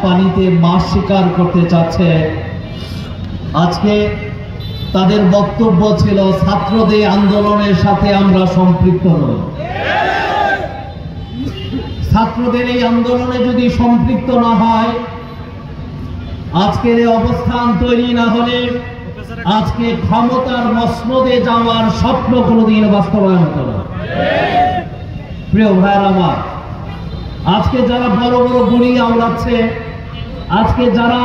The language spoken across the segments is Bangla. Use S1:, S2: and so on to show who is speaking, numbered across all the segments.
S1: পানিতে মাছ শিকার করতে চাচ্ছে। আজকে তাদের বক্তব্য ছিল ছাত্রদের আন্দোলনের সাথে আমরা সম্পৃক্ত নই। ছাত্রদের এই আন্দোলনে যদি সম্পৃক্ত না হয়, আজকের এই অবস্থান তৈরি না হলে আজকে ক্ষমতার মসনদে যাওয়ার স্বপ্ন কোনোদিন বাস্তবায়ন হতো না। প্রিয় ভাইয়ের আমার, আজকে যারা বড় বড় গুলি আওড়াচ্ছে, আজকে যারা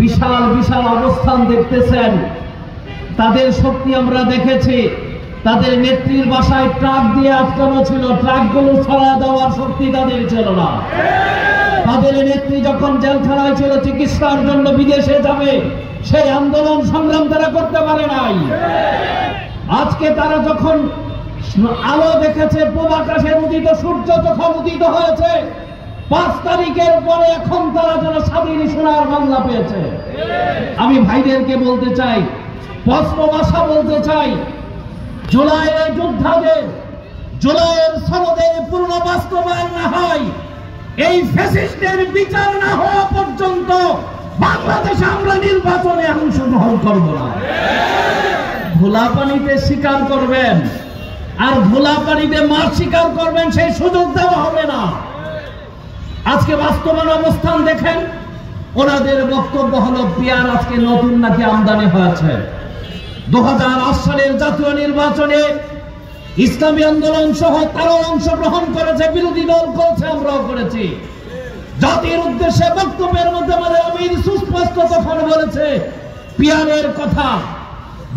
S1: বিশাল বিশাল অবস্থান দেখতেছেন, তাদের শক্তি আমরা দেখেছি। তাদের নেত্রীর বাসায় ট্রাক দিয়ে আটকানো ছিল, ট্রাকগুলো ছড়া দেওয়ার শক্তি তাদের ছিল না। তাদের নেত্রী যখন জেলখানায় ছিল চিকিৎসার জন্য বিদেশে যাবে, সেই আন্দোলন সংগ্রাম তারা করতে পারে নাই। আজকে তারা যখন আলো দেখেছে, পূব আকাশে উদিত সূর্য যখন উদিত হয়েছে, 5 তারিখের পরে এখন তারা যেন স্বাধীন সোনার বাংলা পেয়েছে। আমি ভাইদেরকে বলতে চাই, স্পষ্ট ভাষা বলতে চাই, জুলাইয়ের যোদ্ধাদের জুলাইয়ের সনদের পূর্ণ বাস্তবায়ন না হয়, এই ফ্যাসিস্টের বিচার না হওয়া পর্যন্ত বাংলাদেশে আমরা নির্বাচনে অংশগ্রহণ করব না। ভোলা পানিতে শিকার করবেন আর ভোলা পানিতে মাছ শিকার করবেন, সেই সুযোগ দেওয়া হবে না। আজকে বাস্তবায়ন অবস্থান দেখেন, ওনাদের বক্তব্য হলো পেঁয়াজ আজকে নতুন নাকি আমদানি হয়েছে। 2008 সালের জাতীয় নির্বাচনে ইসলামী আন্দোলন সহ তারা অংশগ্রহণ করেছে, বিরোধী দল করেছে, আমরাও করেছি। জাতির উদ্দেশ্যে বক্তব্যের মধ্যে আমাদের আমির সুস্পষ্ট তখন বলেছে পেঁয়াজের কথা।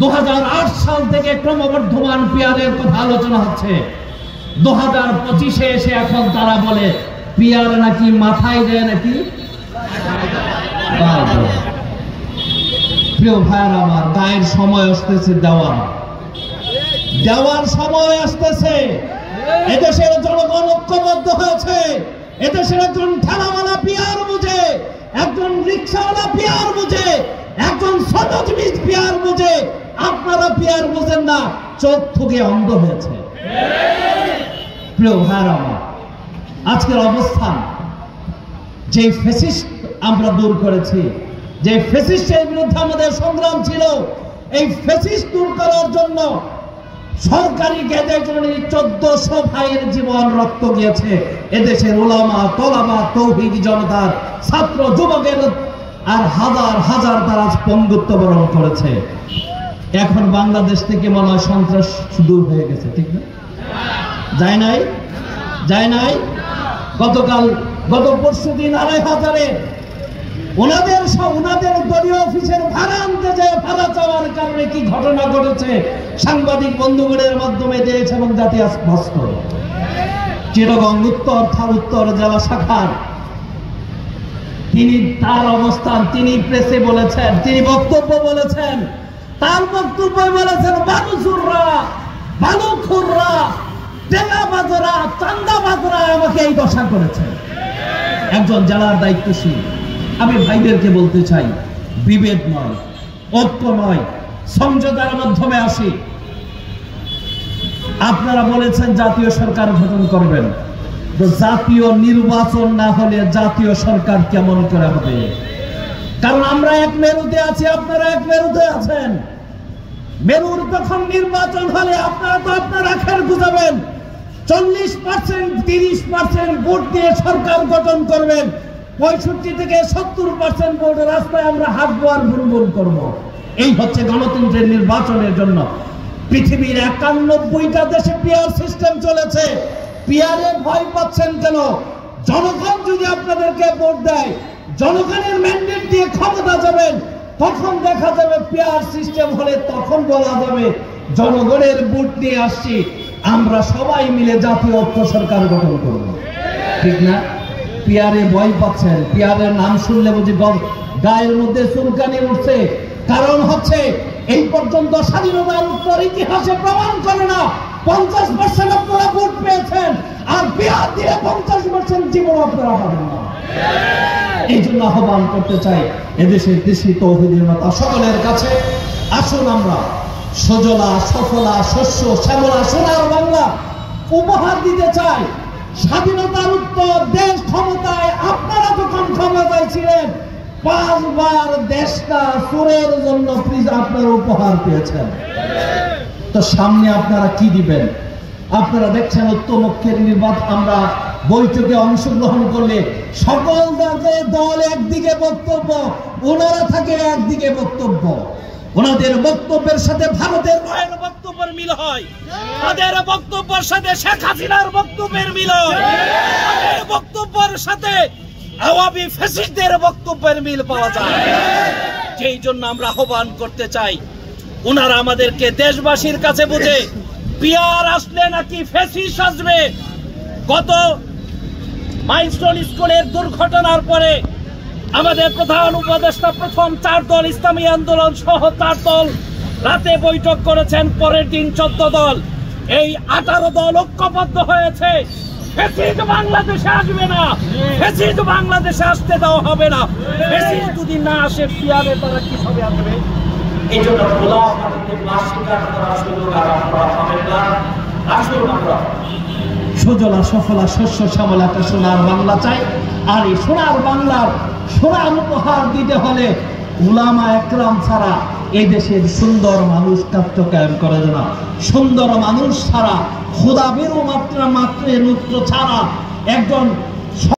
S1: 2008 সাল থেকে ক্রমবর্ধমান পেঁয়াজের কথা আলোচনা হচ্ছে। 2025-এ এসে এখন তারা বলে পেঁয়াজ নাকি মাথায় দেয় নাকি। প্রিয় ভাইয়ের আমার, গায়ের সময় আসতেছে, দেওয়ার সময় আসতেছে। এদেশের জনগণ ঐক্যবদ্ধ হয়েছে। এদেশের একজন ঠেলাওয়ালা পেঁয়াজ বুঝে, একজন রিক্সাওয়ালা পেঁয়াজ বুঝে, একজন ছোটজমিজ পেঁয়াজ বুঝে। আপনারা পেঁয়াজ বুঝেন না, চোখ থেকে অন্ধ হয়েছে। প্রিয় ভাইয়ের আমার, আজকের অবস্থান, যে ফ্যাসিস্ট আমরা দূর করেছি, যে ফ্যাসিস্টের বিরুদ্ধে আমাদের সংগ্রাম ছিল, এই ফ্যাসিস্ট দূর করার জন্য সরকারি গ্যাজেটে 1400 ভাইয়ের জীবন রক্ত গিয়েছে। এদেশের ওলামা, তলাবা, তৌহিদি জনতার, ছাত্র যুবকের আর হাজার হাজার তারা পঙ্গুত্ব বরণ করেছে। এখন বাংলাদেশ থেকে মনে হয় সন্ত্রাস দূর হয়ে গেছে, ঠিক না? যায় নাই। গত পরশুদিন 2500-এ ওনাদের দলীয় অফিসের ভাড়া আনতে যায়, ভাড়া চাওয়ার কারণে কি ঘটনা ঘটেছে সাংবাদিক বন্ধুগণের মাধ্যমে দিয়েছে এবং জাতি স্পষ্ট। চিটাগং উত্তর জেলা শাখার তার অবস্থান, তিনি প্রেসে বলেছেন, তিনি বক্তব্য বলেছেন, তার বক্তব্য বলেছেন বালুচুররা, বালুখুররা, টেকাবাজরা, চান্দাবাজরা আমাকে এই দশা করেছে। একজন জেলার দায়িত্বশীল। আমি ভাইদেরকে বলতে চাই, বিভেদ নয়, ঐক্য নয়, সমঝোতার মাধ্যমে আসি। আপনারা বলেছেন জাতীয় সরকার গঠন করবেন, তো জাতীয় নির্বাচন না হলে জাতীয় সরকার কেমন করে হবে? কারণ আমরা এক মেরুতে আছি, আপনারা এক মেরুতে আছেন। মেরুর তখন নির্বাচন হলে আপনারা তো আপনার আখের গুজাবেন, 40% 30% ভোট দিয়ে সরকার গঠন করবেন, 65 থেকে 70% ভোট রাস্তায় আমরা হাঁটবো আর ভুনভুন করবো। এই হচ্ছে গণতন্ত্রের নির্বাচনের জন্য। পৃথিবীর 91টা দেশে পিআর সিস্টেম চলেছে। পিআরে ভয় পাচ্ছেন কেন? জনগণ যদি আপনাদেরকে ভোট দেয়, জনগণের ম্যান্ডেট দিয়ে ক্ষমতা যাবেন, তখন দেখা যাবে পিআর সিস্টেম হলে তখন বলা যাবে জনগণের ভোট নিয়ে আসছি, আমরা সবাই মিলে জাতীয় ঐক্য সরকার গঠন করব, ঠিক না? পিআরে ভয় পাচ্ছেন, পিআরের নাম শুনলে বুঝি গায়ের মধ্যে চুলকানি উঠছে। কারণ হচ্ছে এই পর্যন্ত স্বাধীনতার উত্তর ইতিহাসে প্রমাণ করে না 50% আপনারা ভোট পেয়েছেন, আর পিআর দিয়ে 50% জীবন আপনারা পাবেন না। এই জন্য আহ্বান করতে চাই এদেশের দেশি তৌহিদি জনতা সকলের কাছে, আসুন আমরা সজলা, সফলা, শস্য শ্যামলা সোনার বাংলা উপহার দিতে চাই। স্বাধীনতার উত্তর, দেশ ক্ষমতায়, আপনারা যখন ক্ষমতায় ছিলেন 5 বার দেশটা চোরের জন্য আপনারা উপহার পেয়েছেন। তো সামনে আপনারা কি দিবেন? আপনারা দেখছেন ঐক্যমত্যের নির্বাচন, আমরা বৈঠকে অংশগ্রহণ করলে সকল দল একদিকে বক্তব্য, ওনারা থাকে একদিকে বক্তব্য। ওনাদের বক্তব্যের সাথে ভারতের নয়ের বক্তব্যের মিল হয়, তাদের বক্তব্যের সাথে শেখ হাসিনার বক্তব্যের মিল হয়, তাদের বক্তব্যের সাথে আওয়ামী ফ্যাসিস্টদের বক্তব্যের মিল পাওয়া যায়। যেই জন্য আমরা আহ্বান করতে চাই, ওনারা আমাদেরকে দেশবাসীর কাছে বুঝে পিয়ার আসলে নাকি ফ্যাসিস্ট আসবে। গত মাইলস্টোন স্কুলের দুর্ঘটনার পরে আমাদের প্রধান উপদেষ্টা প্রথম 4 দল ইসলামী আন্দোলন সহ 4 দল রাতে বৈঠক করেছেন, পরের দিন 14 দল, এই 18 দল ঐক্যবদ্ধ হয়েছে। ফ্যাসিস্ট বাংলাদেশে আসবে না, ফ্যাসিস্ট বাংলাদেশে আসতে দেওয়া হবে না। ফ্যাসিস্ট যদি না আসে পিয়ারে তারা কিভাবে আসবে? এই জন্য সুজলা সফলা শস্য শ্যামলা একটা সোনার বাংলা চাই। আর এই সোনার বাংলার সোনার উপহার দিতে হলে উলামা একরাম ছাড়া এই দেশের সুন্দর মানুষ কার্যক্রম করে না। সুন্দর মানুষ ছাড়া, খোদা বেরো মাত্র ছাড়া একজন